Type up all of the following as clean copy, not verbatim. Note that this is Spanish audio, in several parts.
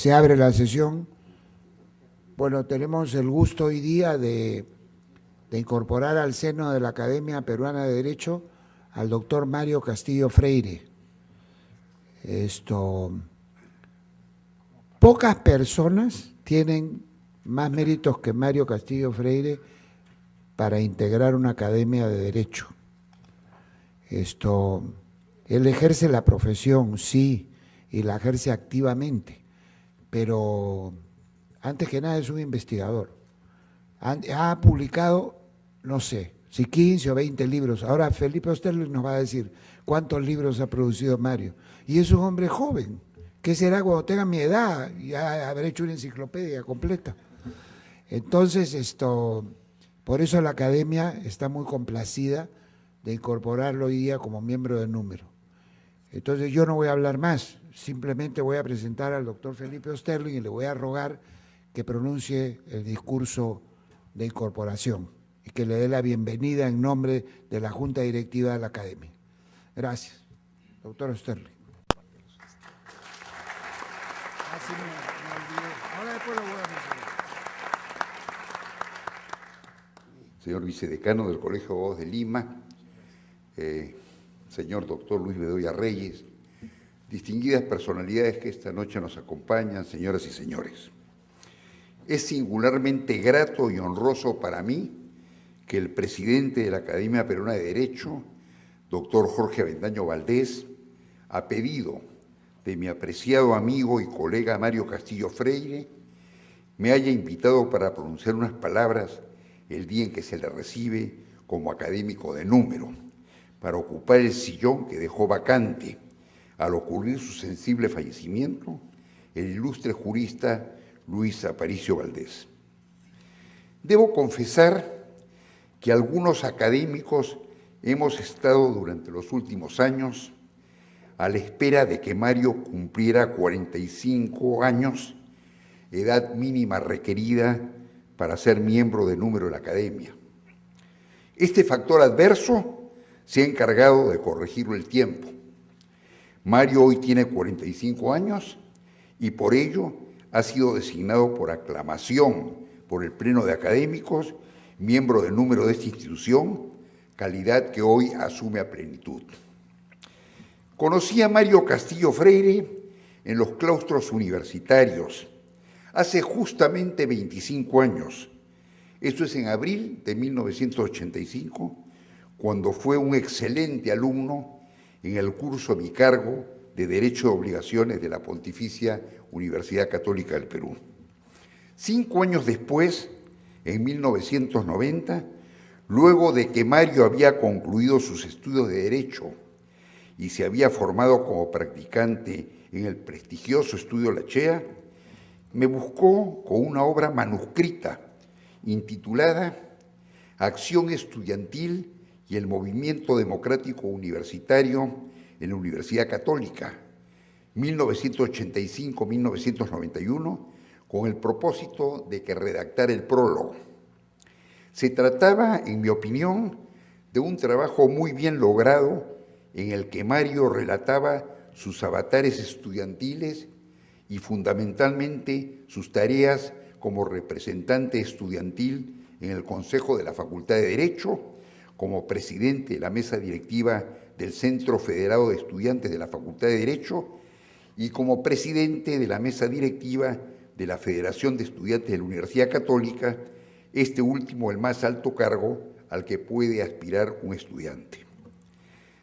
Se abre la sesión. Bueno, tenemos el gusto hoy día de incorporar al seno de la Academia Peruana de Derecho al doctor Mario Castillo Freire. Pocas personas tienen más méritos que Mario Castillo Freire para integrar una academia de derecho. Él ejerce la profesión, sí, y la ejerce activamente, pero antes que nada es un investigador. Ha publicado, no sé, si 15 o 20 libros. Ahora Felipe Osterlo nos va a decir cuántos libros ha producido Mario. Y es un hombre joven. ¿Qué será cuando tenga mi edad? Ya habré hecho una enciclopedia completa. Entonces, por eso la academia está muy complacida de incorporarlo hoy día como miembro del número. Entonces yo no voy a hablar más, simplemente voy a presentar al doctor Felipe Osterling y le voy a rogar que pronuncie el discurso de incorporación y que le dé la bienvenida en nombre de la Junta Directiva de la Academia. Gracias. Doctor Osterling. Ahora después lo voy a mencionar. Señor vicedecano del Colegio de Abogados de Lima, señor doctor Luis Bedoya Reyes, distinguidas personalidades que esta noche nos acompañan, señoras y señores. Es singularmente grato y honroso para mí que el presidente de la Academia Peruana de Derecho, doctor Jorge Avendaño Valdés, a pedido de mi apreciado amigo y colega Mario Castillo Freire, me haya invitado para pronunciar unas palabras el día en que se le recibe como académico de número, para ocupar el sillón que dejó vacante al ocurrir su sensible fallecimiento el ilustre jurista Luis Aparicio Valdés. Debo confesar que algunos académicos hemos estado durante los últimos años a la espera de que Mario cumpliera 45 años, edad mínima requerida para ser miembro de número de la Academia. Este factor adverso se ha encargado de corregirlo el tiempo. Mario hoy tiene 45 años y por ello ha sido designado por aclamación por el Pleno de Académicos, miembro de número de esta institución, calidad que hoy asume a plenitud. Conocí a Mario Castillo Freire en los claustros universitarios hace justamente 25 años. Esto es en abril de 1985, cuando fue un excelente alumno en el curso a mi cargo de Derecho de Obligaciones de la Pontificia Universidad Católica del Perú. 5 años después, en 1990, luego de que Mario había concluido sus estudios de Derecho y se había formado como practicante en el prestigioso estudio La Chea, me buscó con una obra manuscrita intitulada Acción Estudiantil y el Movimiento Democrático Universitario en la Universidad Católica, 1985-1991, con el propósito de que redactara el prólogo. Se trataba, en mi opinión, de un trabajo muy bien logrado en el que Mario relataba sus avatares estudiantiles y fundamentalmente sus tareas como representante estudiantil en el Consejo de la Facultad de Derecho, como presidente de la mesa directiva del Centro Federado de Estudiantes de la Facultad de Derecho y como presidente de la mesa directiva de la Federación de Estudiantes de la Universidad Católica, este último el más alto cargo al que puede aspirar un estudiante.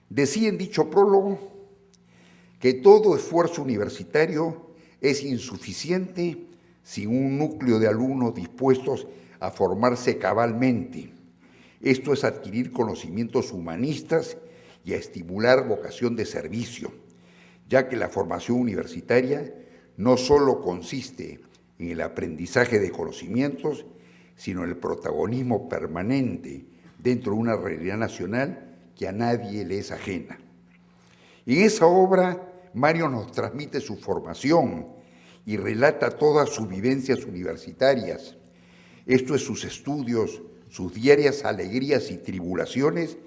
Decía en dicho prólogo que todo esfuerzo universitario es insuficiente sin un núcleo de alumnos dispuestos a formarse cabalmente. Esto es adquirir conocimientos humanistas y a estimular vocación de servicio, ya que la formación universitaria no solo consiste en el aprendizaje de conocimientos, sino en el protagonismo permanente dentro de una realidad nacional que a nadie le es ajena. En esa obra, Mario nos transmite su formación y relata todas sus vivencias universitarias. Esto es sus estudios, sus diarias alegrías y tribulaciones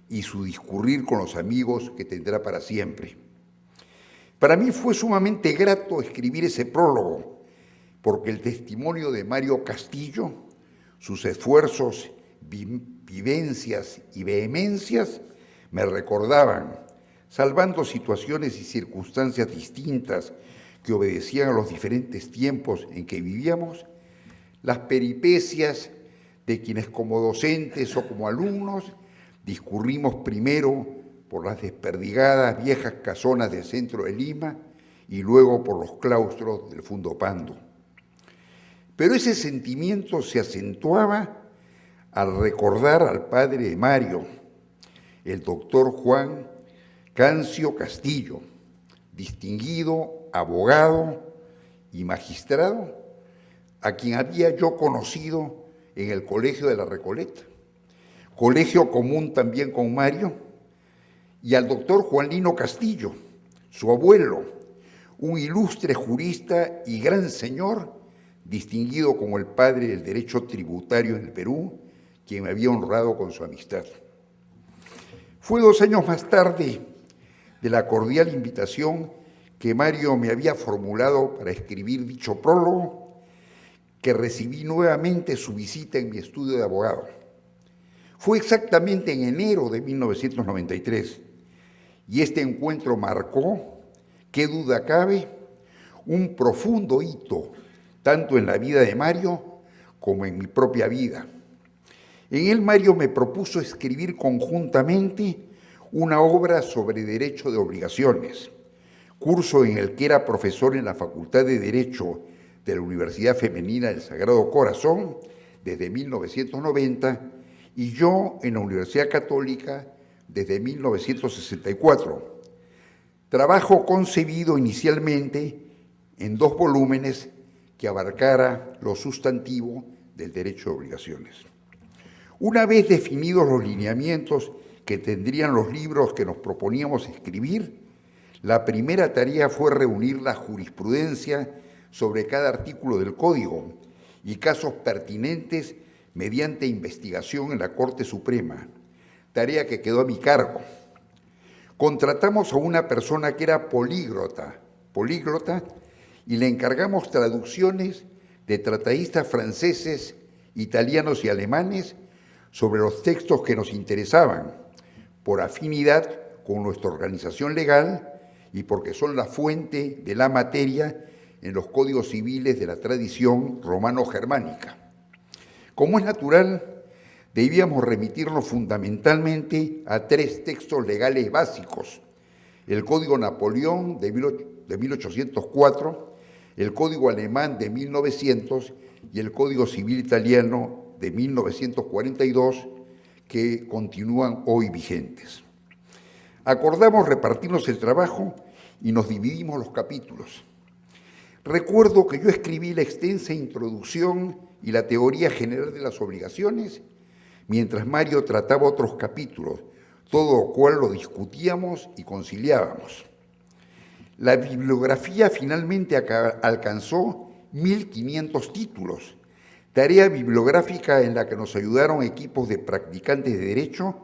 y su discurrir con los amigos que tendrá para siempre. Para mí fue sumamente grato escribir ese prólogo, porque el testimonio de Mario Castillo, sus esfuerzos, vivencias y vehemencias me recordaban, salvando situaciones y circunstancias distintas que obedecían a los diferentes tiempos en que vivíamos, las peripecias de quienes como docentes o como alumnos discurrimos primero por las desperdigadas viejas casonas del centro de Lima y luego por los claustros del Fundo Pando. Pero ese sentimiento se acentuaba al recordar al padre de Mario, el doctor Juan Cancio Castillo, distinguido abogado y magistrado, a quien había yo conocido en el Colegio de la Recoleta, colegio común también con Mario, y al doctor Juanino Castillo, su abuelo, un ilustre jurista y gran señor, distinguido como el padre del derecho tributario en el Perú, quien me había honrado con su amistad. Fue 2 años más tarde de la cordial invitación que Mario me había formulado para escribir dicho prólogo, que recibí nuevamente su visita en mi estudio de abogado. Fue exactamente en enero de 1993, y este encuentro marcó, qué duda cabe, un profundo hito, tanto en la vida de Mario como en mi propia vida. En él Mario me propuso escribir conjuntamente una obra sobre derecho de obligaciones, curso en el que era profesor en la Facultad de Derecho de la Universidad Femenina del Sagrado Corazón desde 1990 y yo en la Universidad Católica desde 1964. Trabajo concebido inicialmente en 2 volúmenes que abarcara lo sustantivo del derecho de obligaciones. Una vez definidos los lineamientos que tendrían los libros que nos proponíamos escribir, la primera tarea fue reunir la jurisprudencia sobre cada artículo del Código y casos pertinentes mediante investigación en la Corte Suprema, tarea que quedó a mi cargo. Contratamos a una persona que era políglota, y le encargamos traducciones de tratadistas franceses, italianos y alemanes sobre los textos que nos interesaban, por afinidad con nuestra organización legal y porque son la fuente de la materia en los códigos civiles de la tradición romano-germánica. Como es natural, debíamos remitirnos fundamentalmente a 3 textos legales básicos: el Código Napoleón de 1804, el Código Alemán de 1900 y el Código Civil Italiano de 1942, que continúan hoy vigentes. Acordamos repartirnos el trabajo y nos dividimos los capítulos. Recuerdo que yo escribí la extensa introducción y la teoría general de las obligaciones, mientras Mario trataba otros capítulos, todo lo cual lo discutíamos y conciliábamos. La bibliografía finalmente alcanzó 1.500 títulos, tarea bibliográfica en la que nos ayudaron equipos de practicantes de derecho,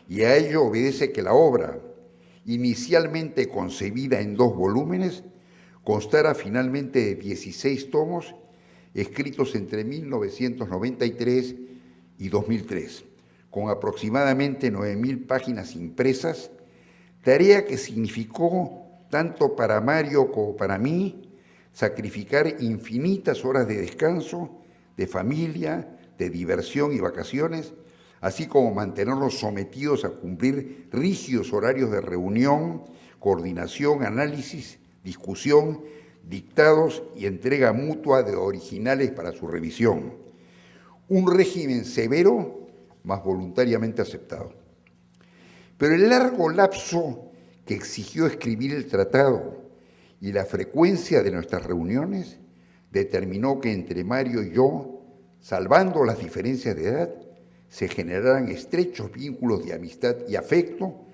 y a ello obedece que la obra, inicialmente concebida en 2 volúmenes, constara finalmente de 16 tomos, escritos entre 1993 y 2003, con aproximadamente 9.000 páginas impresas, tarea que significó, tanto para Mario como para mí, sacrificar infinitas horas de descanso, de familia, de diversión y vacaciones, así como mantenernos sometidos a cumplir rígidos horarios de reunión, coordinación, análisis, discusión, dictados y entrega mutua de originales para su revisión. Un régimen severo, mas voluntariamente aceptado. Pero el largo lapso que exigió escribir el tratado y la frecuencia de nuestras reuniones determinó que entre Mario y yo, salvando las diferencias de edad, se generaran estrechos vínculos de amistad y afecto,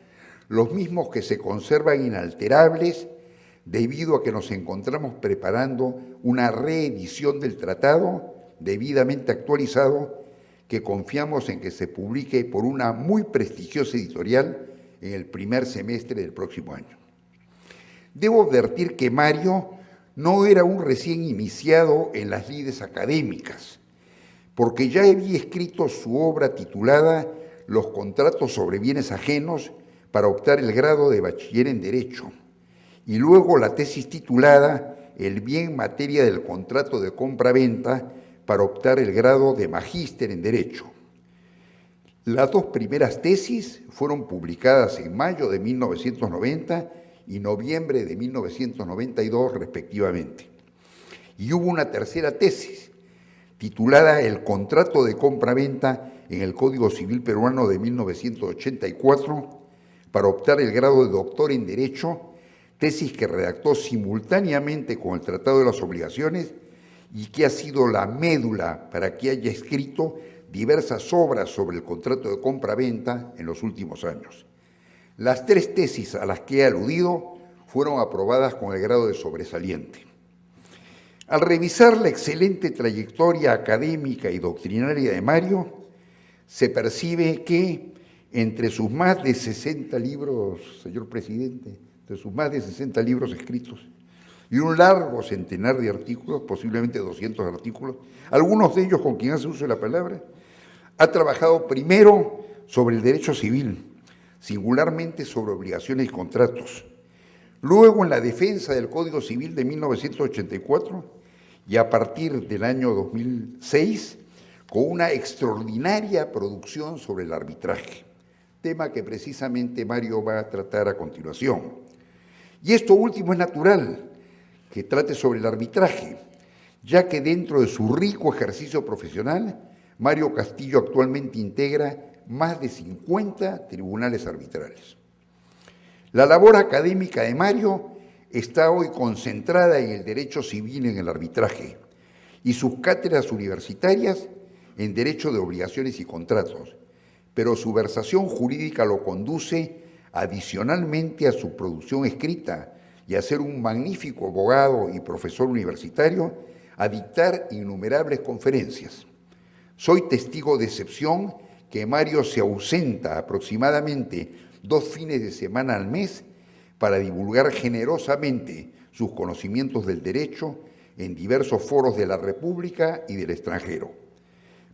los mismos que se conservan inalterables debido a que nos encontramos preparando una reedición del tratado debidamente actualizado, que confiamos en que se publique por una muy prestigiosa editorial en el primer semestre del próximo año. Debo advertir que Mario no era un recién iniciado en las lides académicas, porque ya había escrito su obra titulada Los contratos sobre bienes ajenos para optar el grado de bachiller en Derecho, y luego la tesis titulada El bien materia del contrato de compra-venta para optar el grado de magíster en Derecho. Las dos primeras tesis fueron publicadas en mayo de 1990 y noviembre de 1992 respectivamente. Y hubo una tercera tesis, titulada El contrato de compra-venta en el Código Civil Peruano de 1984, para optar el grado de doctor en Derecho, tesis que redactó simultáneamente con el Tratado de las Obligaciones y que ha sido la médula para que haya escrito diversas obras sobre el contrato de compra-venta en los últimos años. Las tres tesis a las que he aludido fueron aprobadas con el grado de sobresaliente. Al revisar la excelente trayectoria académica y doctrinaria de Mario, se percibe que entre sus más de 60 libros, señor presidente, entre sus más de 60 libros escritos y un largo centenar de artículos, posiblemente 200 artículos, algunos de ellos con quien hace uso de la palabra, ha trabajado primero sobre el derecho civil, singularmente sobre obligaciones y contratos, luego en la defensa del Código Civil de 1984 y a partir del año 2006 con una extraordinaria producción sobre el arbitraje, tema que precisamente Mario va a tratar a continuación. Y esto último es natural, que trate sobre el arbitraje, ya que dentro de su rico ejercicio profesional, Mario Castillo actualmente integra más de 50 tribunales arbitrales. La labor académica de Mario está hoy concentrada en el derecho civil en el arbitraje y sus cátedras universitarias en derecho de obligaciones y contratos, pero su versación jurídica lo conduce adicionalmente a su producción escrita y a ser un magnífico abogado y profesor universitario, a dictar innumerables conferencias. Soy testigo de excepción que Mario se ausenta aproximadamente 2 fines de semana al mes para divulgar generosamente sus conocimientos del derecho en diversos foros de la República y del extranjero.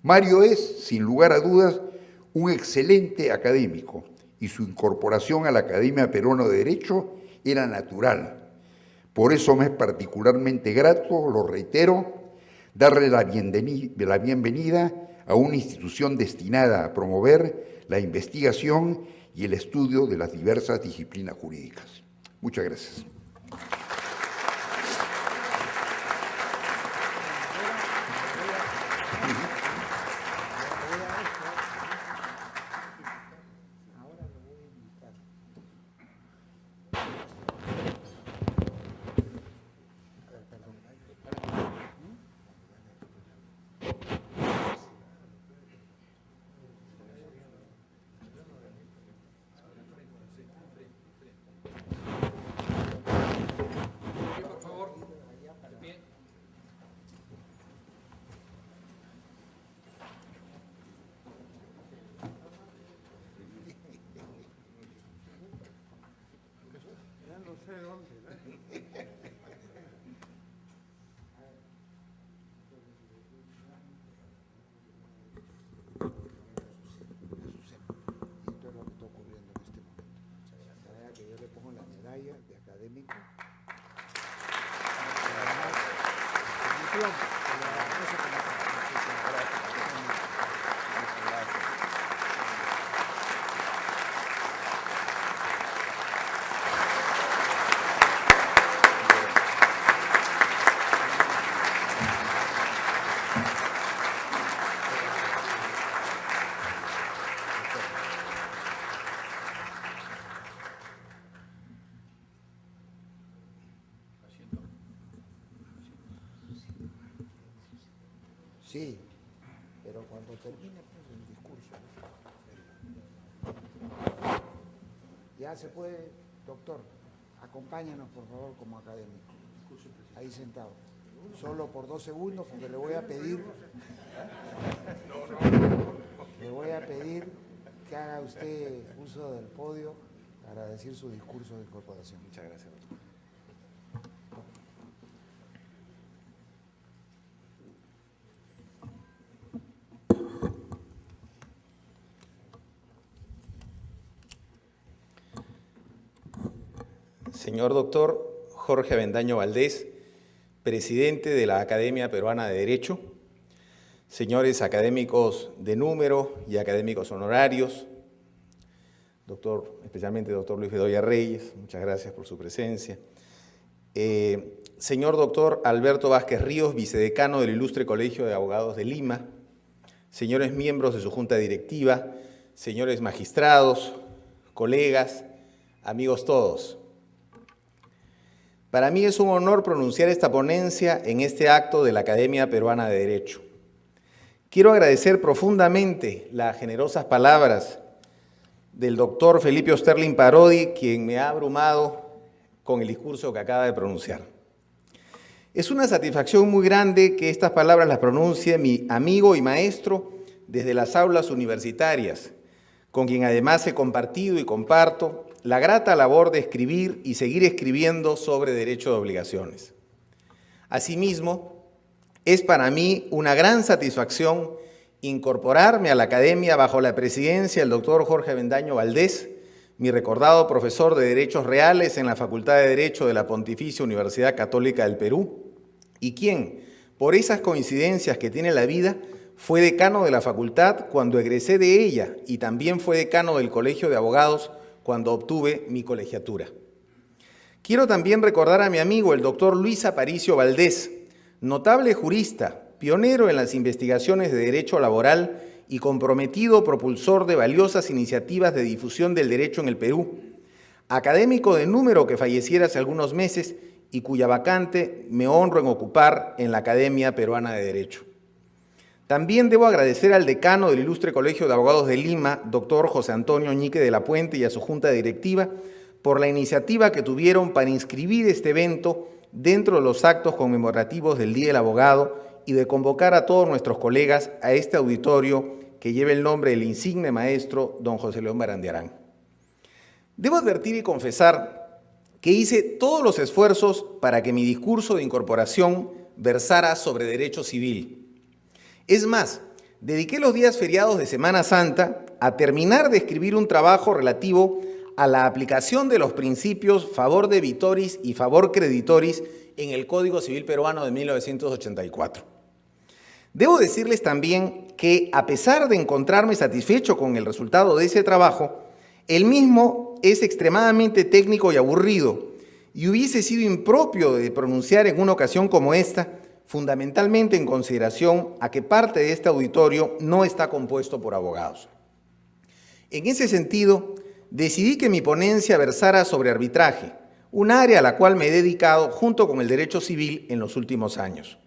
Mario es, sin lugar a dudas, un excelente académico y su incorporación a la Academia Peruana de Derecho era natural. Por eso me es particularmente grato, lo reitero, darle la bienvenida a una institución destinada a promover la investigación y el estudio de las diversas disciplinas jurídicas. Muchas gracias. De académico. Sí, pero cuando termine pues, el discurso. Ya se puede, doctor, acompáñanos por favor como académico. Ahí sentado. Solo por 2 segundos porque le voy a pedir que haga usted uso del podio para decir su discurso de incorporación. Muchas gracias, doctor. señor doctor Jorge Avendaño Valdés, presidente de la Academia Peruana de Derecho, señores académicos de número y académicos honorarios, especialmente doctor Luis Bedoya Reyes, muchas gracias por su presencia. Señor doctor Alberto Vázquez Ríos, vicedecano del Ilustre Colegio de Abogados de Lima, señores miembros de su junta directiva, señores magistrados, colegas, amigos todos. Para mí es un honor pronunciar esta ponencia en este acto de la Academia Peruana de Derecho. Quiero agradecer profundamente las generosas palabras del doctor Felipe Osterlin Parodi, quien me ha abrumado con el discurso que acaba de pronunciar. Es una satisfacción muy grande que estas palabras las pronuncie mi amigo y maestro desde las aulas universitarias, con quien además he compartido y comparto la grata labor de escribir y seguir escribiendo sobre derecho de obligaciones. Asimismo, es para mí una gran satisfacción incorporarme a la Academia bajo la presidencia del doctor Jorge Avendaño Valdés, mi recordado profesor de Derechos Reales en la Facultad de Derecho de la Pontificia Universidad Católica del Perú, y quien, por esas coincidencias que tiene la vida, fue decano de la facultad cuando egresé de ella y también fue decano del Colegio de Abogados cuando obtuve mi colegiatura. Quiero también recordar a mi amigo el doctor Luis Aparicio Valdés, notable jurista, pionero en las investigaciones de derecho laboral y comprometido propulsor de valiosas iniciativas de difusión del derecho en el Perú, académico de número que falleciera hace algunos meses y cuya vacante me honro en ocupar en la Academia Peruana de Derecho. También debo agradecer al decano del Ilustre Colegio de Abogados de Lima, doctor José Antonio Ñique de la Puente, y a su junta directiva por la iniciativa que tuvieron para inscribir este evento dentro de los actos conmemorativos del Día del Abogado y de convocar a todos nuestros colegas a este auditorio que lleva el nombre del insigne maestro don José León Barandiarán. Debo advertir y confesar que hice todos los esfuerzos para que mi discurso de incorporación versara sobre derecho civil. Es más, dediqué los días feriados de Semana Santa a terminar de escribir un trabajo relativo a la aplicación de los principios favor debitoris y favor creditoris en el Código Civil Peruano de 1984. Debo decirles también que, a pesar de encontrarme satisfecho con el resultado de ese trabajo, el mismo es extremadamente técnico y aburrido, y hubiese sido impropio de pronunciar en una ocasión como esta, fundamentalmente en consideración a que parte de este auditorio no está compuesto por abogados. En ese sentido, decidí que mi ponencia versara sobre arbitraje, un área a la cual me he dedicado junto con el derecho civil en los últimos años.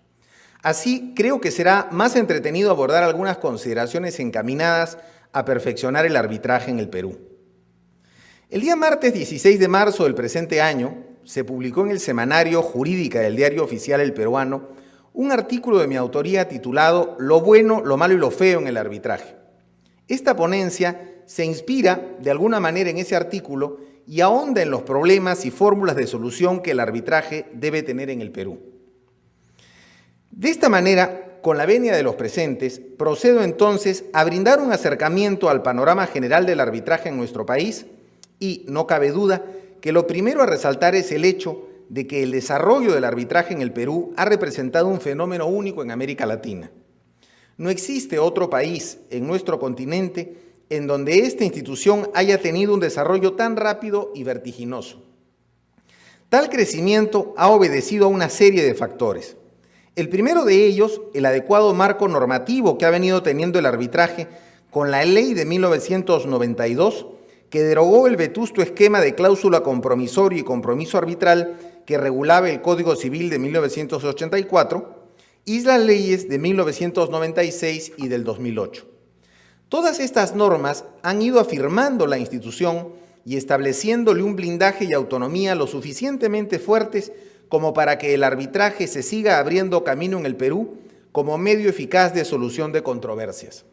Así, creo que será más entretenido abordar algunas consideraciones encaminadas a perfeccionar el arbitraje en el Perú. El día martes 16 de marzo del presente año, se publicó en el semanario Jurídica del Diario Oficial El Peruano un artículo de mi autoría titulado Lo bueno, lo malo y lo feo en el arbitraje. Esta ponencia se inspira de alguna manera en ese artículo y ahonda en los problemas y fórmulas de solución que el arbitraje debe tener en el Perú. De esta manera, con la venia de los presentes, procedo entonces a brindar un acercamiento al panorama general del arbitraje en nuestro país y, no cabe duda, que lo primero a resaltar es el hecho de que el desarrollo del arbitraje en el Perú ha representado un fenómeno único en América Latina. No existe otro país en nuestro continente en donde esta institución haya tenido un desarrollo tan rápido y vertiginoso. Tal crecimiento ha obedecido a una serie de factores. El primero de ellos, el adecuado marco normativo que ha venido teniendo el arbitraje con la ley de 1992, que derogó el vetusto esquema de cláusula compromisoria y compromiso arbitral que regulaba el Código Civil de 1984, y las leyes de 1996 y del 2008. Todas estas normas han ido afirmando la institución y estableciéndole un blindaje y autonomía lo suficientemente fuertes como para que el arbitraje se siga abriendo camino en el Perú como medio eficaz de solución de controversias.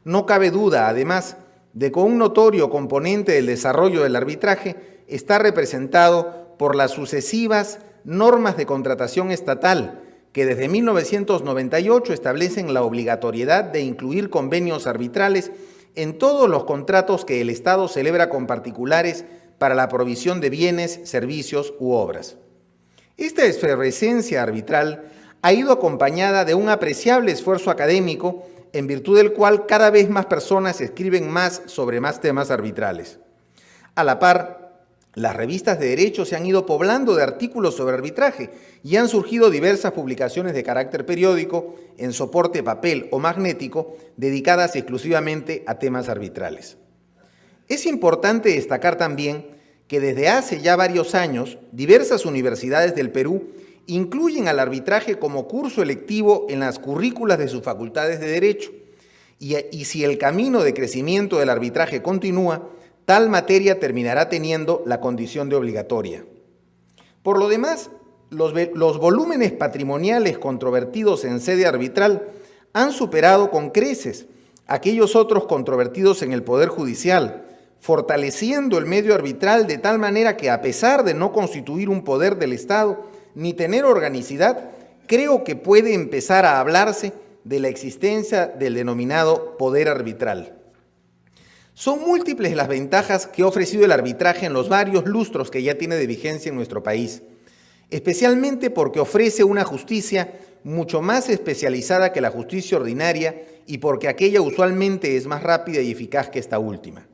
No cabe duda, además, de que un notorio componente del desarrollo del arbitraje está representado por las sucesivas normas de contratación estatal que desde 1998 establecen la obligatoriedad de incluir convenios arbitrales en todos los contratos que el Estado celebra con particulares para la provisión de bienes, servicios u obras. Esta efervescencia arbitral ha ido acompañada de un apreciable esfuerzo académico, en virtud del cual cada vez más personas escriben más sobre más temas arbitrales. A la par, las revistas de derecho se han ido poblando de artículos sobre arbitraje y han surgido diversas publicaciones de carácter periódico, en soporte papel o magnético, dedicadas exclusivamente a temas arbitrales. Es importante destacar también que desde hace ya varios años, diversas universidades del Perú incluyen al arbitraje como curso electivo en las currículas de sus facultades de Derecho, y si el camino de crecimiento del arbitraje continúa, tal materia terminará teniendo la condición de obligatoria. Por lo demás, los volúmenes patrimoniales controvertidos en sede arbitral han superado con creces aquellos otros controvertidos en el Poder Judicial, fortaleciendo el medio arbitral de tal manera que, a pesar de no constituir un poder del Estado ni tener organicidad, creo que puede empezar a hablarse de la existencia del denominado poder arbitral. Son múltiples las ventajas que ha ofrecido el arbitraje en los varios lustros que ya tiene de vigencia en nuestro país, especialmente porque ofrece una justicia mucho más especializada que la justicia ordinaria y porque aquella usualmente es más rápida y eficaz que esta última.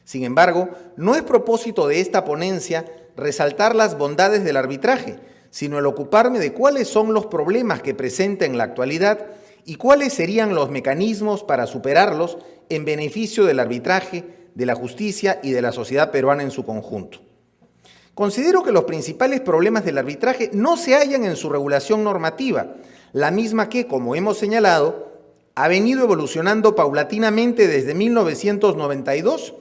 Sin embargo, no es propósito de esta ponencia resaltar las bondades del arbitraje, sino el ocuparme de cuáles son los problemas que presenta en la actualidad y cuáles serían los mecanismos para superarlos en beneficio del arbitraje, de la justicia y de la sociedad peruana en su conjunto. Considero que los principales problemas del arbitraje no se hallan en su regulación normativa, la misma que, como hemos señalado, ha venido evolucionando paulatinamente desde 1992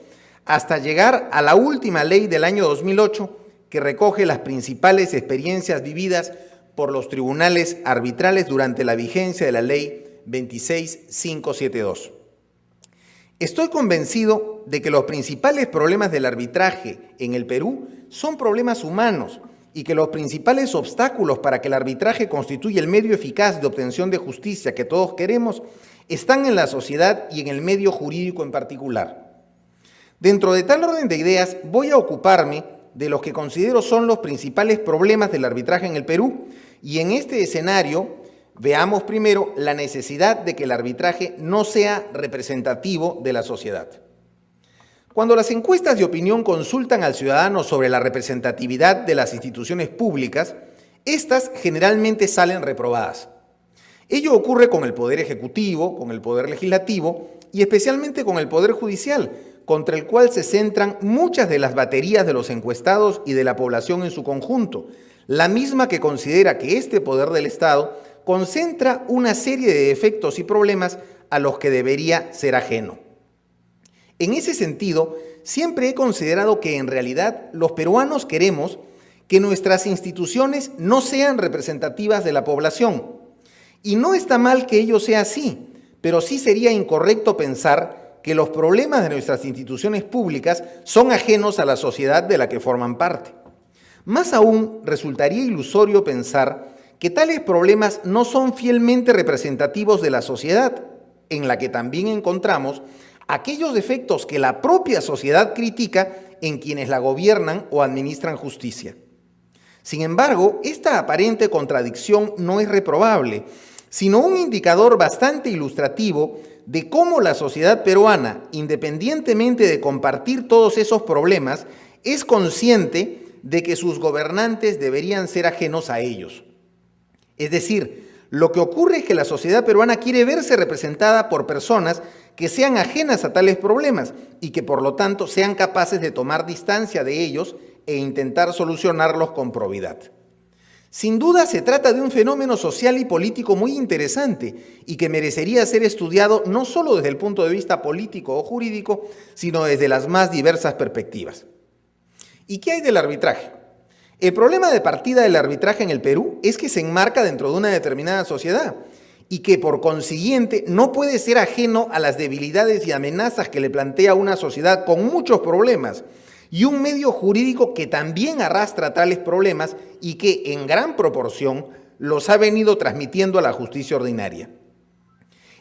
hasta llegar a la última ley del año 2008, que recoge las principales experiencias vividas por los tribunales arbitrales durante la vigencia de la ley 26572. Estoy convencido de que los principales problemas del arbitraje en el Perú son problemas humanos y que los principales obstáculos para que el arbitraje constituya el medio eficaz de obtención de justicia que todos queremos están en la sociedad y en el medio jurídico en particular. Dentro de tal orden de ideas, voy a ocuparme de los que considero son los principales problemas del arbitraje en el Perú, y en este escenario veamos primero la necesidad de que el arbitraje no sea representativo de la sociedad. Cuando las encuestas de opinión consultan al ciudadano sobre la representatividad de las instituciones públicas, estas generalmente salen reprobadas. Ello ocurre con el Poder Ejecutivo, con el Poder Legislativo y especialmente con el Poder Judicial, contra el cual se centran muchas de las baterías de los encuestados y de la población en su conjunto, la misma que considera que este poder del Estado concentra una serie de defectos y problemas a los que debería ser ajeno. En ese sentido, siempre he considerado que en realidad los peruanos queremos que nuestras instituciones no sean representativas de la población. Y no está mal que ello sea así, pero sí sería incorrecto pensar que los problemas de nuestras instituciones públicas son ajenos a la sociedad de la que forman parte. Más aún, resultaría ilusorio pensar que tales problemas no son fielmente representativos de la sociedad, en la que también encontramos aquellos defectos que la propia sociedad critica en quienes la gobiernan o administran justicia. Sin embargo, esta aparente contradicción no es reprobable, sino un indicador bastante ilustrativo de cómo la sociedad peruana, independientemente de compartir todos esos problemas, es consciente de que sus gobernantes deberían ser ajenos a ellos. Es decir, lo que ocurre es que la sociedad peruana quiere verse representada por personas que sean ajenas a tales problemas y que por lo tanto sean capaces de tomar distancia de ellos e intentar solucionarlos con probidad. Sin duda se trata de un fenómeno social y político muy interesante y que merecería ser estudiado no solo desde el punto de vista político o jurídico, sino desde las más diversas perspectivas. ¿Y qué hay del arbitraje? El problema de partida del arbitraje en el Perú es que se enmarca dentro de una determinada sociedad y que por consiguiente no puede ser ajeno a las debilidades y amenazas que le plantea una sociedad con muchos problemas y un medio jurídico que también arrastra tales problemas y que en gran proporción los ha venido transmitiendo a la justicia ordinaria.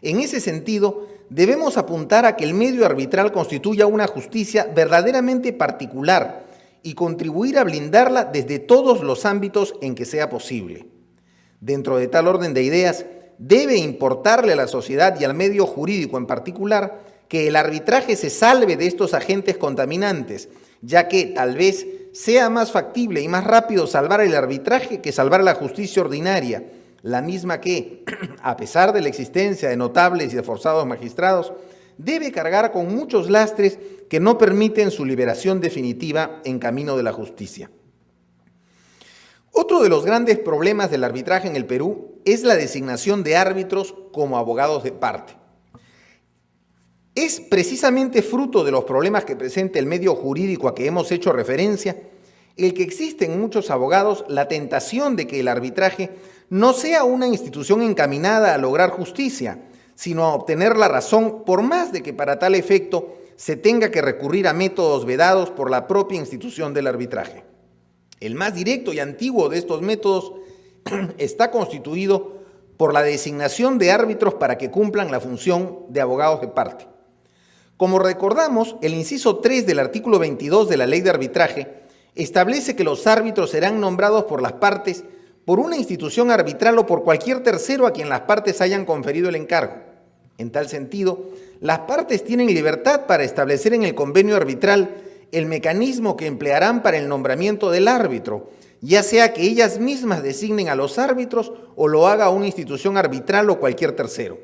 En ese sentido, debemos apuntar a que el medio arbitral constituya una justicia verdaderamente particular, y contribuir a blindarla desde todos los ámbitos en que sea posible. Dentro de tal orden de ideas, debe importarle a la sociedad y al medio jurídico en particular que el arbitraje se salve de estos agentes contaminantes, ya que tal vez sea más factible y más rápido salvar el arbitraje que salvar la justicia ordinaria, la misma que, a pesar de la existencia de notables y esforzados magistrados, debe cargar con muchos lastres que no permiten su liberación definitiva en camino de la justicia. Otro de los grandes problemas del arbitraje en el Perú es la designación de árbitros como abogados de parte. Es precisamente fruto de los problemas que presenta el medio jurídico a que hemos hecho referencia, el que existe en muchos abogados la tentación de que el arbitraje no sea una institución encaminada a lograr justicia, sino a obtener la razón, por más de que para tal efecto se tenga que recurrir a métodos vedados por la propia institución del arbitraje. El más directo y antiguo de estos métodos está constituido por la designación de árbitros para que cumplan la función de abogados de parte. Como recordamos, el inciso 3 del artículo 22 de la Ley de Arbitraje establece que los árbitros serán nombrados por las partes por una institución arbitral o por cualquier tercero a quien las partes hayan conferido el encargo. En tal sentido, las partes tienen libertad para establecer en el convenio arbitral el mecanismo que emplearán para el nombramiento del árbitro, ya sea que ellas mismas designen a los árbitros o lo haga una institución arbitral o cualquier tercero.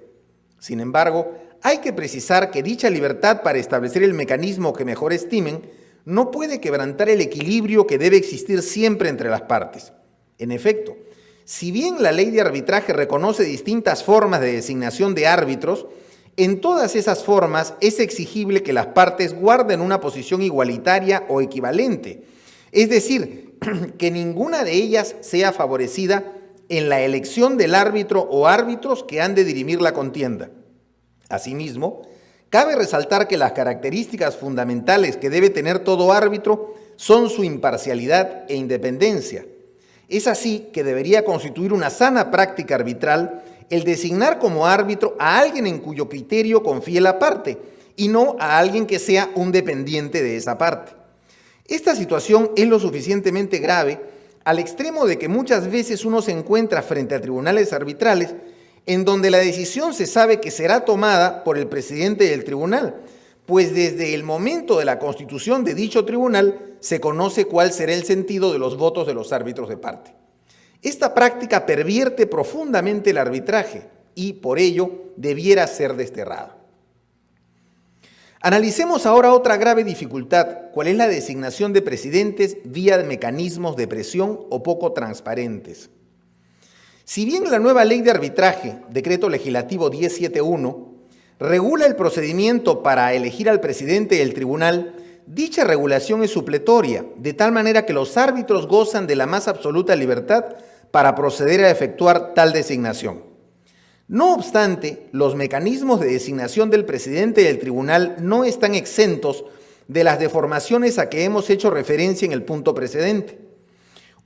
Sin embargo, hay que precisar que dicha libertad para establecer el mecanismo que mejor estimen no puede quebrantar el equilibrio que debe existir siempre entre las partes. En efecto, si bien la ley de arbitraje reconoce distintas formas de designación de árbitros, en todas esas formas es exigible que las partes guarden una posición igualitaria o equivalente, es decir, que ninguna de ellas sea favorecida en la elección del árbitro o árbitros que han de dirimir la contienda. Asimismo, cabe resaltar que las características fundamentales que debe tener todo árbitro son su imparcialidad e independencia. Es así que debería constituir una sana práctica arbitral el designar como árbitro a alguien en cuyo criterio confíe la parte y no a alguien que sea un dependiente de esa parte. Esta situación es lo suficientemente grave al extremo de que muchas veces uno se encuentra frente a tribunales arbitrales en donde la decisión se sabe que será tomada por el presidente del tribunal, pues desde el momento de la constitución de dicho tribunal se conoce cuál será el sentido de los votos de los árbitros de parte. Esta práctica pervierte profundamente el arbitraje y, por ello, debiera ser desterrada. Analicemos ahora otra grave dificultad, cuál es la designación de presidentes vía mecanismos de presión o poco transparentes. Si bien la nueva ley de arbitraje, decreto legislativo 1071, regula el procedimiento para elegir al presidente del tribunal, dicha regulación es supletoria, de tal manera que los árbitros gozan de la más absoluta libertad para proceder a efectuar tal designación. No obstante, los mecanismos de designación del presidente del tribunal no están exentos de las deformaciones a que hemos hecho referencia en el punto precedente.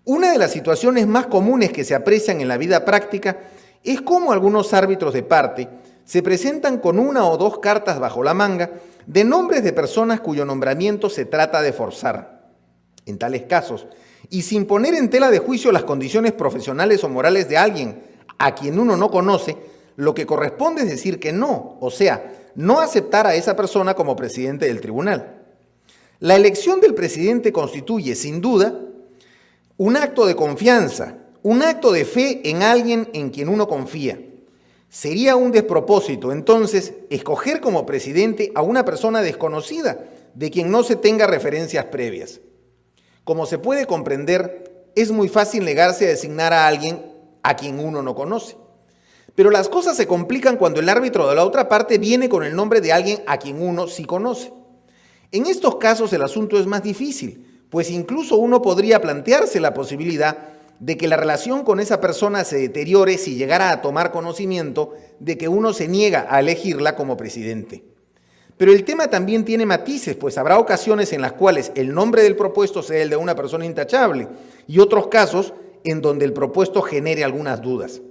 Una de las situaciones más comunes que se aprecian en la vida práctica es cómo algunos árbitros de parte se presentan con una o dos cartas bajo la manga de nombres de personas cuyo nombramiento se trata de forzar. En tales casos, y sin poner en tela de juicio las condiciones profesionales o morales de alguien a quien uno no conoce, lo que corresponde es decir que no, o sea, no aceptar a esa persona como presidente del tribunal. La elección del presidente constituye, sin duda, un acto de confianza, un acto de fe en alguien en quien uno confía. Sería un despropósito, entonces, escoger como presidente a una persona desconocida, de quien no se tenga referencias previas. Como se puede comprender, es muy fácil negarse a designar a alguien a quien uno no conoce. Pero las cosas se complican cuando el árbitro de la otra parte viene con el nombre de alguien a quien uno sí conoce. En estos casos el asunto es más difícil, pues incluso uno podría plantearse la posibilidad de que la relación con esa persona se deteriore si llegara a tomar conocimiento de que uno se niega a elegirla como presidente. Pero el tema también tiene matices, pues habrá ocasiones en las cuales el nombre del propuesto sea el de una persona intachable y otros casos en donde el propuesto genere algunas dudas.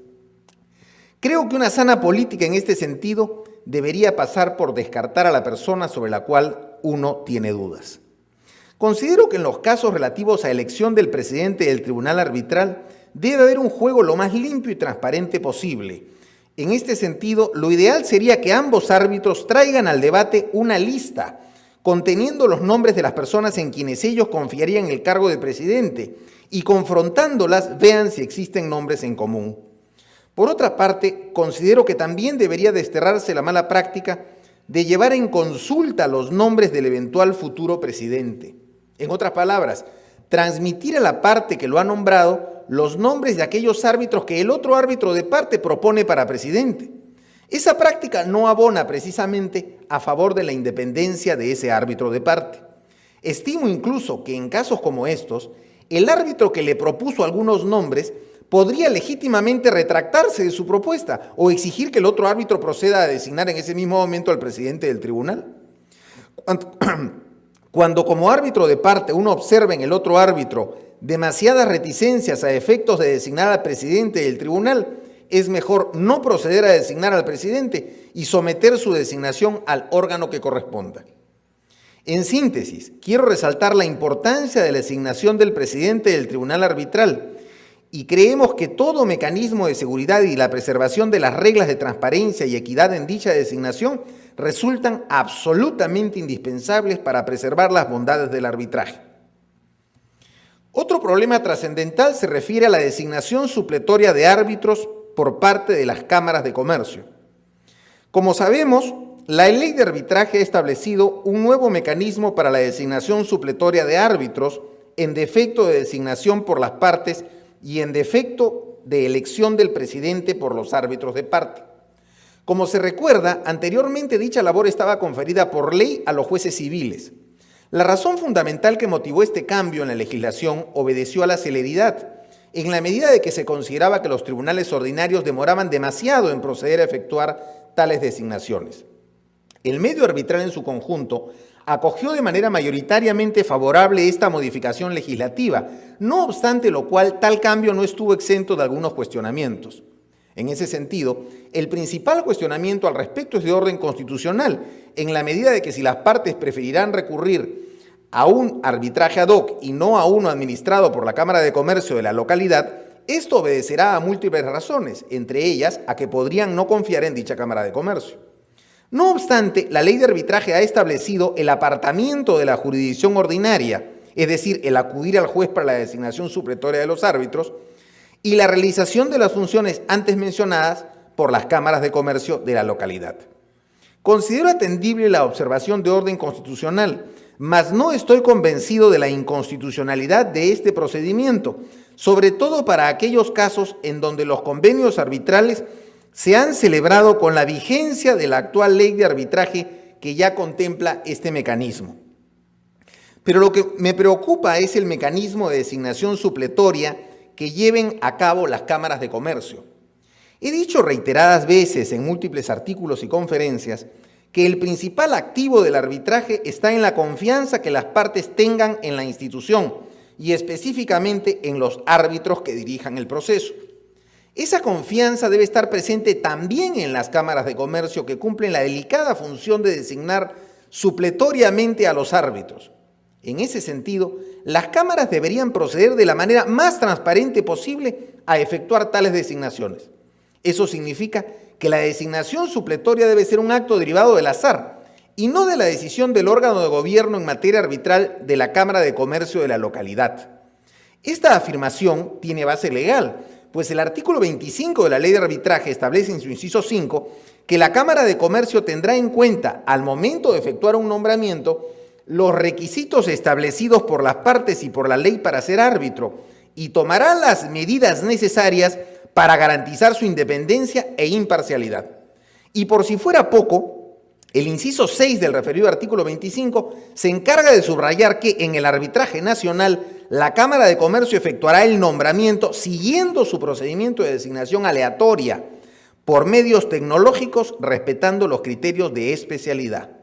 Creo que una sana política en este sentido debería pasar por descartar a la persona sobre la cual uno tiene dudas. Considero que en los casos relativos a elección del presidente del tribunal arbitral debe haber un juego lo más limpio y transparente posible. En este sentido, lo ideal sería que ambos árbitros traigan al debate una lista conteniendo los nombres de las personas en quienes ellos confiarían el cargo de presidente y confrontándolas vean si existen nombres en común. Por otra parte, considero que también debería desterrarse la mala práctica de llevar en consulta los nombres del eventual futuro presidente. En otras palabras, transmitir a la parte que lo ha nombrado los nombres de aquellos árbitros que el otro árbitro de parte propone para presidente. Esa práctica no abona precisamente a favor de la independencia de ese árbitro de parte. Estimo incluso que en casos como estos, el árbitro que le propuso algunos nombres podría legítimamente retractarse de su propuesta o exigir que el otro árbitro proceda a designar en ese mismo momento al presidente del tribunal. Cuando como árbitro de parte uno observa en el otro árbitro demasiadas reticencias a efectos de designar al presidente del tribunal, es mejor no proceder a designar al presidente y someter su designación al órgano que corresponda. En síntesis, quiero resaltar la importancia de la designación del presidente del tribunal arbitral y creemos que todo mecanismo de seguridad y la preservación de las reglas de transparencia y equidad en dicha designación resultan absolutamente indispensables para preservar las bondades del arbitraje. Otro problema trascendental se refiere a la designación supletoria de árbitros por parte de las cámaras de comercio. Como sabemos, la ley de arbitraje ha establecido un nuevo mecanismo para la designación supletoria de árbitros en defecto de designación por las partes y en defecto de elección del presidente por los árbitros de parte. Como se recuerda, anteriormente dicha labor estaba conferida por ley a los jueces civiles. La razón fundamental que motivó este cambio en la legislación obedeció a la celeridad, en la medida de que se consideraba que los tribunales ordinarios demoraban demasiado en proceder a efectuar tales designaciones. El medio arbitral en su conjunto acogió de manera mayoritariamente favorable esta modificación legislativa, no obstante lo cual tal cambio no estuvo exento de algunos cuestionamientos. En ese sentido, el principal cuestionamiento al respecto es de orden constitucional, en la medida de que si las partes preferirán recurrir a un arbitraje ad hoc y no a uno administrado por la Cámara de Comercio de la localidad, esto obedecerá a múltiples razones, entre ellas a que podrían no confiar en dicha Cámara de Comercio. No obstante, la ley de arbitraje ha establecido el apartamiento de la jurisdicción ordinaria, es decir, el acudir al juez para la designación supletoria de los árbitros, y la realización de las funciones antes mencionadas por las cámaras de comercio de la localidad. Considero atendible la observación de orden constitucional, mas no estoy convencido de la inconstitucionalidad de este procedimiento, sobre todo para aquellos casos en donde los convenios arbitrales se han celebrado con la vigencia de la actual ley de arbitraje que ya contempla este mecanismo. Pero lo que me preocupa es el mecanismo de designación supletoria que lleven a cabo las cámaras de comercio. He dicho reiteradas veces en múltiples artículos y conferencias que el principal activo del arbitraje está en la confianza que las partes tengan en la institución y específicamente en los árbitros que dirijan el proceso. Esa confianza debe estar presente también en las cámaras de comercio que cumplen la delicada función de designar supletoriamente a los árbitros. En ese sentido, las cámaras deberían proceder de la manera más transparente posible a efectuar tales designaciones. Eso significa que la designación supletoria debe ser un acto derivado del azar y no de la decisión del órgano de gobierno en materia arbitral de la Cámara de Comercio de la localidad. Esta afirmación tiene base legal, pues el artículo 25 de la Ley de Arbitraje establece en su inciso 5 que la Cámara de Comercio tendrá en cuenta al momento de efectuar un nombramiento los requisitos establecidos por las partes y por la ley para ser árbitro y tomará las medidas necesarias para garantizar su independencia e imparcialidad. Y por si fuera poco, el inciso 6 del referido artículo 25 se encarga de subrayar que en el arbitraje nacional la Cámara de Comercio efectuará el nombramiento siguiendo su procedimiento de designación aleatoria por medios tecnológicos respetando los criterios de especialidad.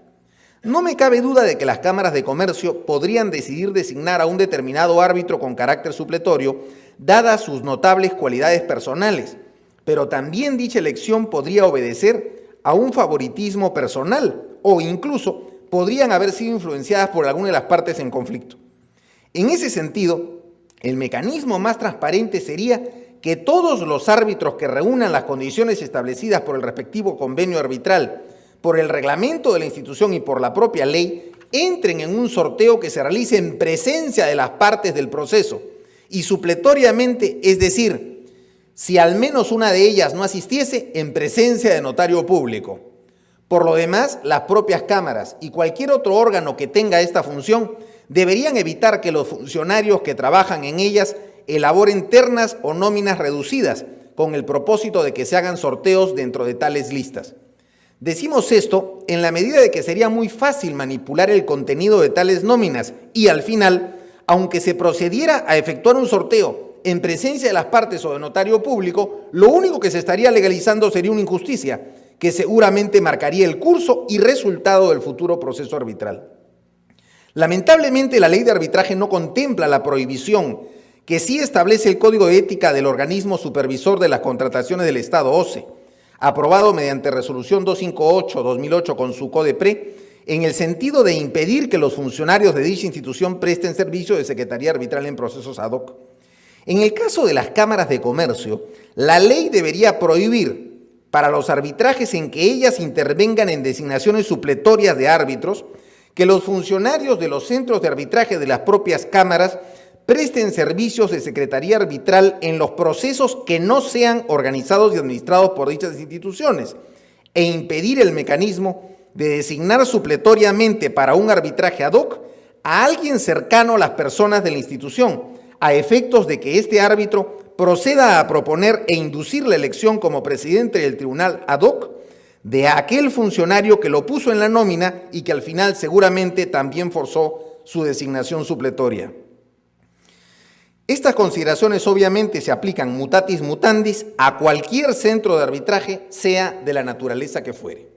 No me cabe duda de que las cámaras de comercio podrían decidir designar a un determinado árbitro con carácter supletorio, dadas sus notables cualidades personales, pero también dicha elección podría obedecer a un favoritismo personal o incluso podrían haber sido influenciadas por alguna de las partes en conflicto. En ese sentido, el mecanismo más transparente sería que todos los árbitros que reúnan las condiciones establecidas por el respectivo convenio arbitral, por el reglamento de la institución y por la propia ley, entren en un sorteo que se realice en presencia de las partes del proceso y supletoriamente, es decir, si al menos una de ellas no asistiese, en presencia de notario público. Por lo demás, las propias cámaras y cualquier otro órgano que tenga esta función deberían evitar que los funcionarios que trabajan en ellas elaboren ternas o nóminas reducidas con el propósito de que se hagan sorteos dentro de tales listas. Decimos esto en la medida de que sería muy fácil manipular el contenido de tales nóminas y al final, aunque se procediera a efectuar un sorteo en presencia de las partes o de notario público, lo único que se estaría legalizando sería una injusticia que seguramente marcaría el curso y resultado del futuro proceso arbitral. Lamentablemente, la ley de arbitraje no contempla la prohibición que sí establece el Código de Ética del Organismo Supervisor de las Contrataciones del Estado, OCE, aprobado mediante Resolución 258-2008 con su CODEPRE, en el sentido de impedir que los funcionarios de dicha institución presten servicio de secretaría arbitral en procesos ad hoc. En el caso de las cámaras de comercio, la ley debería prohibir para los arbitrajes en que ellas intervengan en designaciones supletorias de árbitros, que los funcionarios de los centros de arbitraje de las propias cámaras presten servicios de secretaría arbitral en los procesos que no sean organizados y administrados por dichas instituciones e impedir el mecanismo de designar supletoriamente para un arbitraje ad hoc a alguien cercano a las personas de la institución, a efectos de que este árbitro proceda a proponer e inducir la elección como presidente del tribunal ad hoc de aquel funcionario que lo puso en la nómina y que al final seguramente también forzó su designación supletoria. Estas consideraciones obviamente se aplican mutatis mutandis a cualquier centro de arbitraje, sea de la naturaleza que fuere.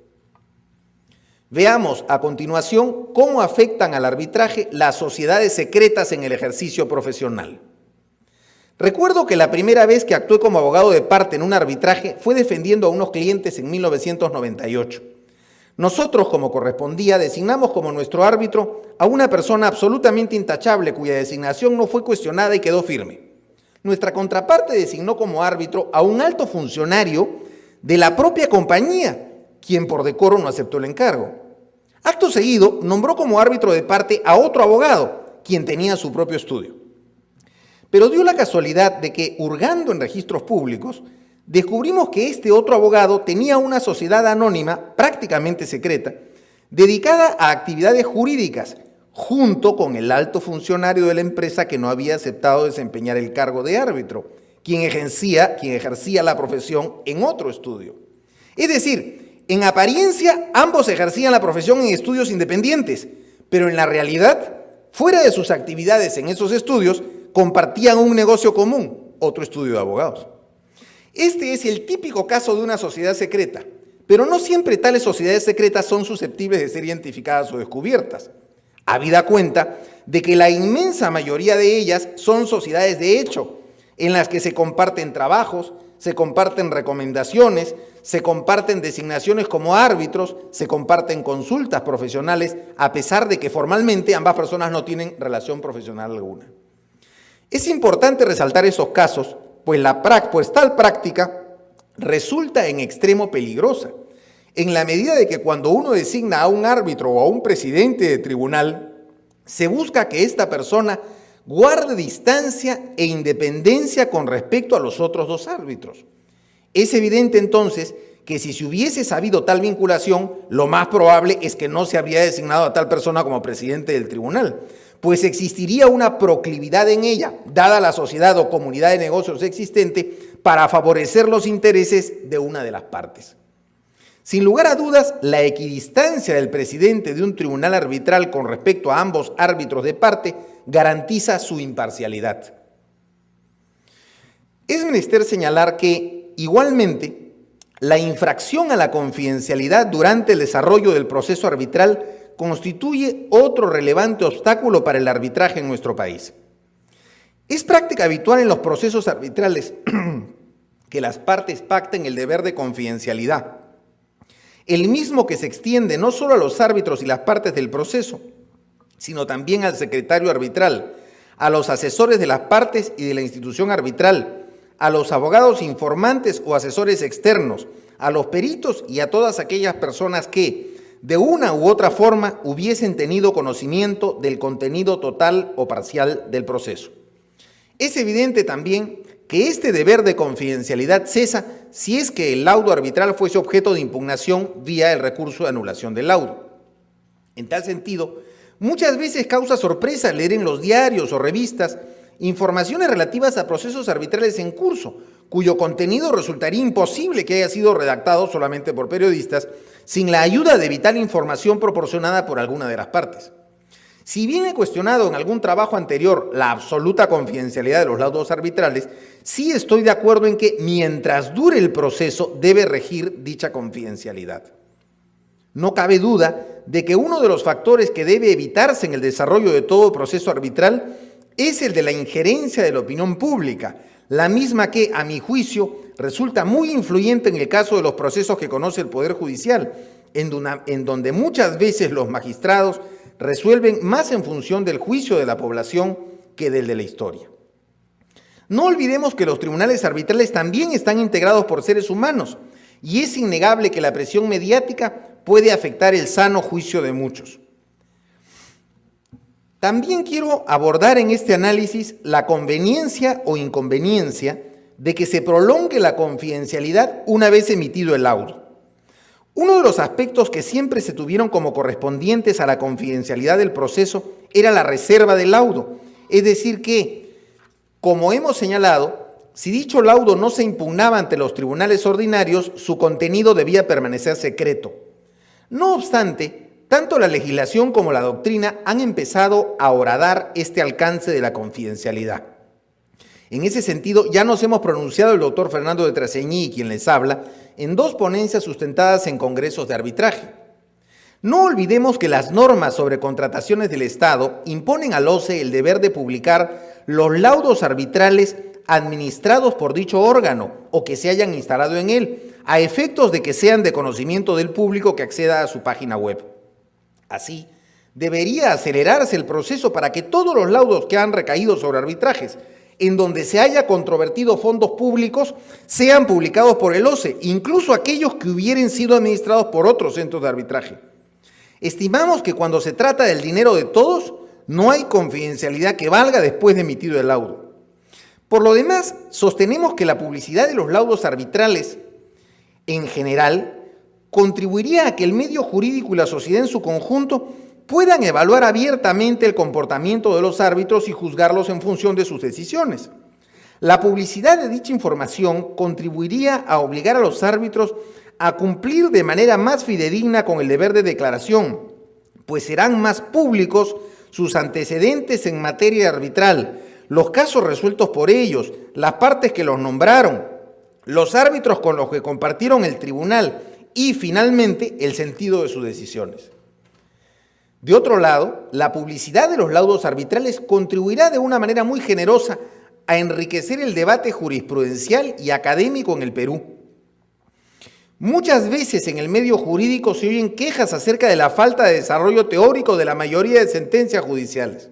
Veamos a continuación cómo afectan al arbitraje las sociedades secretas en el ejercicio profesional. Recuerdo que la primera vez que actué como abogado de parte en un arbitraje fue defendiendo a unos clientes en 1998. Nosotros, como correspondía, designamos como nuestro árbitro a una persona absolutamente intachable cuya designación no fue cuestionada y quedó firme. Nuestra contraparte designó como árbitro a un alto funcionario de la propia compañía, quien por decoro no aceptó el encargo. Acto seguido, nombró como árbitro de parte a otro abogado, quien tenía su propio estudio. Pero dio la casualidad de que, hurgando en registros públicos, descubrimos que este otro abogado tenía una sociedad anónima, prácticamente secreta, dedicada a actividades jurídicas, junto con el alto funcionario de la empresa que no había aceptado desempeñar el cargo de árbitro, quien ejercía la profesión en otro estudio. Es decir, en apariencia ambos ejercían la profesión en estudios independientes, pero en la realidad, fuera de sus actividades en esos estudios, compartían un negocio común, otro estudio de abogados. Este es el típico caso de una sociedad secreta, pero no siempre tales sociedades secretas son susceptibles de ser identificadas o descubiertas, habida cuenta de que la inmensa mayoría de ellas son sociedades de hecho, en las que se comparten trabajos, se comparten recomendaciones, se comparten designaciones como árbitros, se comparten consultas profesionales, a pesar de que formalmente ambas personas no tienen relación profesional alguna. Es importante resaltar esos casos, pues tal práctica resulta en extremo peligrosa, en la medida de que cuando uno designa a un árbitro o a un presidente de tribunal, se busca que esta persona guarde distancia e independencia con respecto a los otros dos árbitros. Es evidente entonces que si se hubiese sabido tal vinculación, lo más probable es que no se habría designado a tal persona como presidente del tribunal, pues existiría una proclividad en ella, dada la sociedad o comunidad de negocios existente, para favorecer los intereses de una de las partes. Sin lugar a dudas, la equidistancia del presidente de un tribunal arbitral con respecto a ambos árbitros de parte garantiza su imparcialidad. Es menester señalar que, igualmente, la infracción a la confidencialidad durante el desarrollo del proceso arbitral constituye otro relevante obstáculo para el arbitraje en nuestro país. Es práctica habitual en los procesos arbitrales que las partes pacten el deber de confidencialidad, el mismo que se extiende no solo a los árbitros y las partes del proceso, sino también al secretario arbitral, a los asesores de las partes y de la institución arbitral, a los abogados informantes o asesores externos, a los peritos y a todas aquellas personas que, de una u otra forma, hubiesen tenido conocimiento del contenido total o parcial del proceso. Es evidente también que este deber de confidencialidad cesa si es que el laudo arbitral fuese objeto de impugnación vía el recurso de anulación del laudo. En tal sentido, muchas veces causa sorpresa leer en los diarios o revistas informaciones relativas a procesos arbitrales en curso, cuyo contenido resultaría imposible que haya sido redactado solamente por periodistas, sin la ayuda de vital información proporcionada por alguna de las partes. Si bien he cuestionado en algún trabajo anterior la absoluta confidencialidad de los laudos arbitrales, sí estoy de acuerdo en que mientras dure el proceso debe regir dicha confidencialidad. No cabe duda de que uno de los factores que debe evitarse en el desarrollo de todo proceso arbitral es el de la injerencia de la opinión pública, la misma que, a mi juicio, resulta muy influyente en el caso de los procesos que conoce el Poder Judicial, en donde muchas veces los magistrados resuelven más en función del juicio de la población que del de la historia. No olvidemos que los tribunales arbitrales también están integrados por seres humanos y es innegable que la presión mediática puede afectar el sano juicio de muchos. También quiero abordar en este análisis la conveniencia o inconveniencia de que se prolongue la confidencialidad una vez emitido el laudo. Uno de los aspectos que siempre se tuvieron como correspondientes a la confidencialidad del proceso era la reserva del laudo, es decir que, como hemos señalado, si dicho laudo no se impugnaba ante los tribunales ordinarios, su contenido debía permanecer secreto. No obstante, tanto la legislación como la doctrina han empezado a horadar este alcance de la confidencialidad. En ese sentido, ya nos hemos pronunciado el doctor Fernando de Traseñí y quien les habla en 2 ponencias sustentadas en congresos de arbitraje. No olvidemos que las normas sobre contrataciones del Estado imponen al OCE el deber de publicar los laudos arbitrales administrados por dicho órgano o que se hayan instalado en él, a efectos de que sean de conocimiento del público que acceda a su página web. Así, debería acelerarse el proceso para que todos los laudos que han recaído sobre arbitrajes en donde se haya controvertido fondos públicos sean publicados por el OCE, incluso aquellos que hubieran sido administrados por otros centros de arbitraje. Estimamos que cuando se trata del dinero de todos, no hay confidencialidad que valga después de emitido el laudo. Por lo demás, sostenemos que la publicidad de los laudos arbitrales, en general, contribuiría a que el medio jurídico y la sociedad en su conjunto puedan evaluar abiertamente el comportamiento de los árbitros y juzgarlos en función de sus decisiones. La publicidad de dicha información contribuiría a obligar a los árbitros a cumplir de manera más fidedigna con el deber de declaración, pues serán más públicos sus antecedentes en materia arbitral, los casos resueltos por ellos, las partes que los nombraron, los árbitros con los que compartieron el tribunal y, finalmente, el sentido de sus decisiones. De otro lado, la publicidad de los laudos arbitrales contribuirá de una manera muy generosa a enriquecer el debate jurisprudencial y académico en el Perú. Muchas veces en el medio jurídico se oyen quejas acerca de la falta de desarrollo teórico de la mayoría de sentencias judiciales.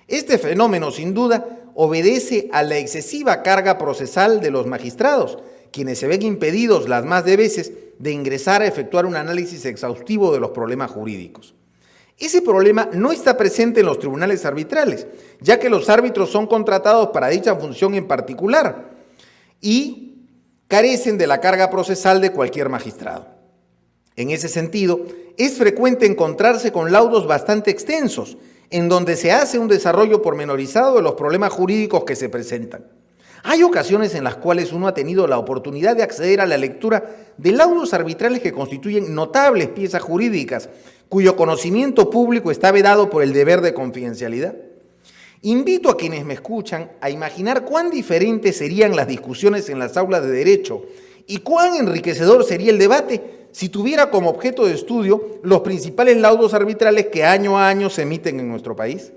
Este fenómeno, sin duda, obedece a la excesiva carga procesal de los magistrados, quienes se ven impedidos las más de veces de ingresar a efectuar un análisis exhaustivo de los problemas jurídicos. Ese problema no está presente en los tribunales arbitrales, ya que los árbitros son contratados para dicha función en particular y carecen de la carga procesal de cualquier magistrado. En ese sentido, es frecuente encontrarse con laudos bastante extensos, en donde se hace un desarrollo pormenorizado de los problemas jurídicos que se presentan. Hay ocasiones en las cuales uno ha tenido la oportunidad de acceder a la lectura de laudos arbitrales que constituyen notables piezas jurídicas, cuyo conocimiento público está vedado por el deber de confidencialidad. Invito a quienes me escuchan a imaginar cuán diferentes serían las discusiones en las aulas de derecho y cuán enriquecedor sería el debate si tuviera como objeto de estudio los principales laudos arbitrales que año a año se emiten en nuestro país.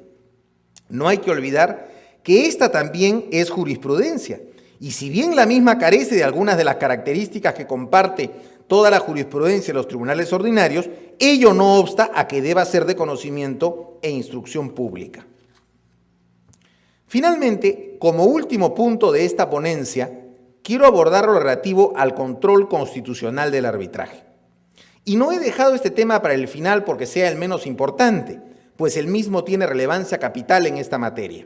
No hay que olvidar que esta también es jurisprudencia, y si bien la misma carece de algunas de las características que comparte toda la jurisprudencia de los tribunales ordinarios, ello no obsta a que deba ser de conocimiento e instrucción pública. Finalmente, como último punto de esta ponencia, quiero abordar lo relativo al control constitucional del arbitraje. Y no he dejado este tema para el final porque sea el menos importante, pues el mismo tiene relevancia capital en esta materia.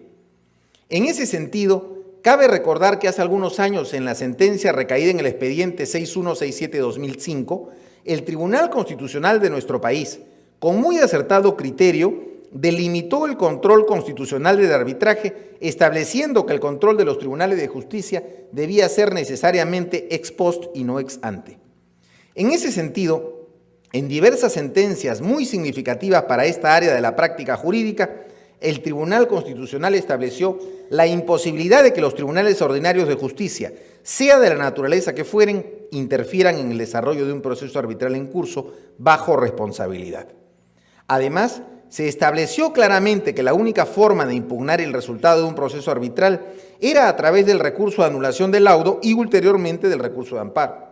En ese sentido, cabe recordar que hace algunos años, en la sentencia recaída en el expediente 6167-2005, el Tribunal Constitucional de nuestro país, con muy acertado criterio, delimitó el control constitucional del arbitraje, estableciendo que el control de los tribunales de justicia debía ser necesariamente ex post y no ex ante. En ese sentido, en diversas sentencias muy significativas para esta área de la práctica jurídica, el Tribunal Constitucional estableció la imposibilidad de que los tribunales ordinarios de justicia, sea de la naturaleza que fueren, interfieran en el desarrollo de un proceso arbitral en curso bajo responsabilidad. Además, se estableció claramente que la única forma de impugnar el resultado de un proceso arbitral era a través del recurso de anulación del laudo y ulteriormente del recurso de amparo.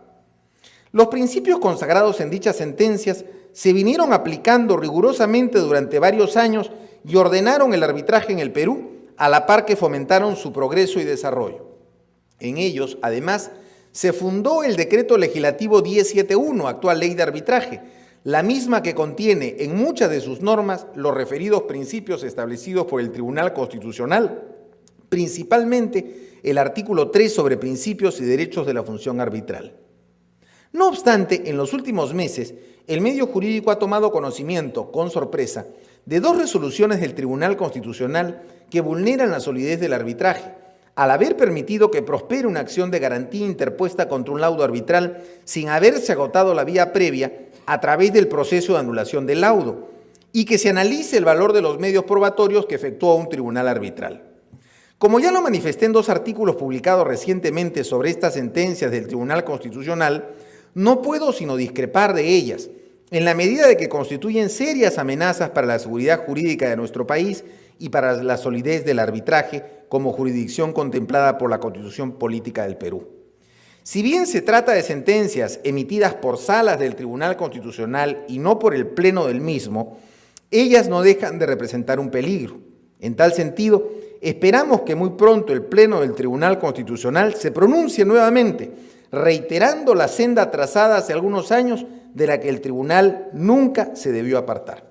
Los principios consagrados en dichas sentencias se vinieron aplicando rigurosamente durante varios años y ordenaron el arbitraje en el Perú a la par que fomentaron su progreso y desarrollo. En ellos, además, se fundó el Decreto Legislativo 1071, actual Ley de Arbitraje, la misma que contiene en muchas de sus normas los referidos principios establecidos por el Tribunal Constitucional, principalmente el artículo 3 sobre principios y derechos de la función arbitral. No obstante, en los últimos meses, el medio jurídico ha tomado conocimiento, con sorpresa, de dos resoluciones del Tribunal Constitucional que vulneran la solidez del arbitraje, al haber permitido que prospere una acción de garantía interpuesta contra un laudo arbitral sin haberse agotado la vía previa a través del proceso de anulación del laudo, y que se analice el valor de los medios probatorios que efectúa un tribunal arbitral. Como ya lo manifesté en dos artículos publicados recientemente sobre estas sentencias del Tribunal Constitucional, no puedo sino discrepar de ellas, en la medida de que constituyen serias amenazas para la seguridad jurídica de nuestro país y para la solidez del arbitraje como jurisdicción contemplada por la Constitución Política del Perú. Si bien se trata de sentencias emitidas por salas del Tribunal Constitucional y no por el Pleno del mismo, ellas no dejan de representar un peligro. En tal sentido, esperamos que muy pronto el Pleno del Tribunal Constitucional se pronuncie nuevamente, reiterando la senda trazada hace algunos años de la que el tribunal nunca se debió apartar.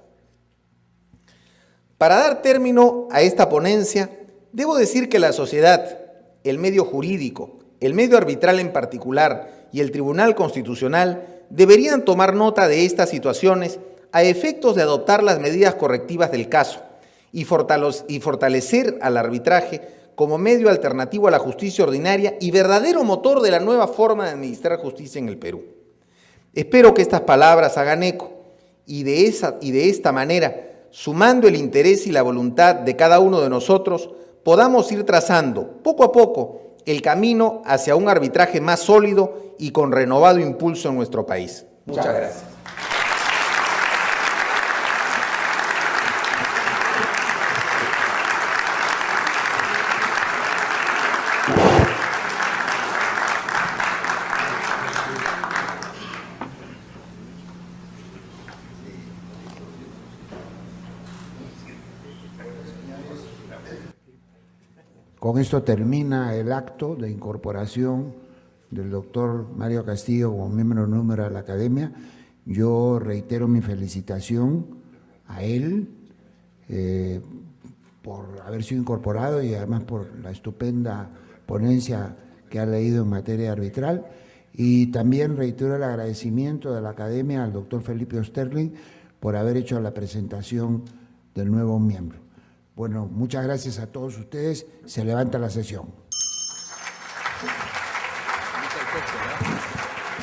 Para dar término a esta ponencia, debo decir que la sociedad, el medio jurídico, el medio arbitral en particular y el Tribunal Constitucional deberían tomar nota de estas situaciones a efectos de adoptar las medidas correctivas del caso y fortalecer al arbitraje como medio alternativo a la justicia ordinaria y verdadero motor de la nueva forma de administrar justicia en el Perú. Espero que estas palabras hagan eco y de esta manera, sumando el interés y la voluntad de cada uno de nosotros, podamos ir trazando poco a poco el camino hacia un arbitraje más sólido y con renovado impulso en nuestro país. Muchas gracias. Con esto termina el acto de incorporación del doctor Mario Castillo como miembro número de la Academia. Yo reitero mi felicitación a él por haber sido incorporado y además por la estupenda ponencia que ha leído en materia arbitral. Y también reitero el agradecimiento de la Academia al doctor Felipe Oesterling por haber hecho la presentación del nuevo miembro. Bueno, muchas gracias a todos ustedes. Se levanta la sesión.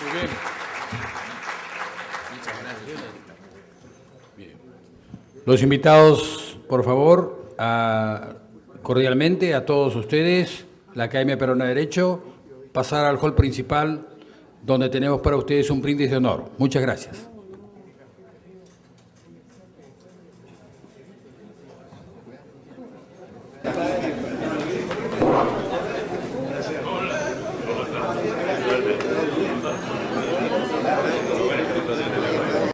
Muy bien. Muchas gracias. Bien. Los invitados, por favor, cordialmente a todos ustedes, la Academia Peruana de Derecho, pasar al hall principal, donde tenemos para ustedes un brindis de honor. Muchas gracias.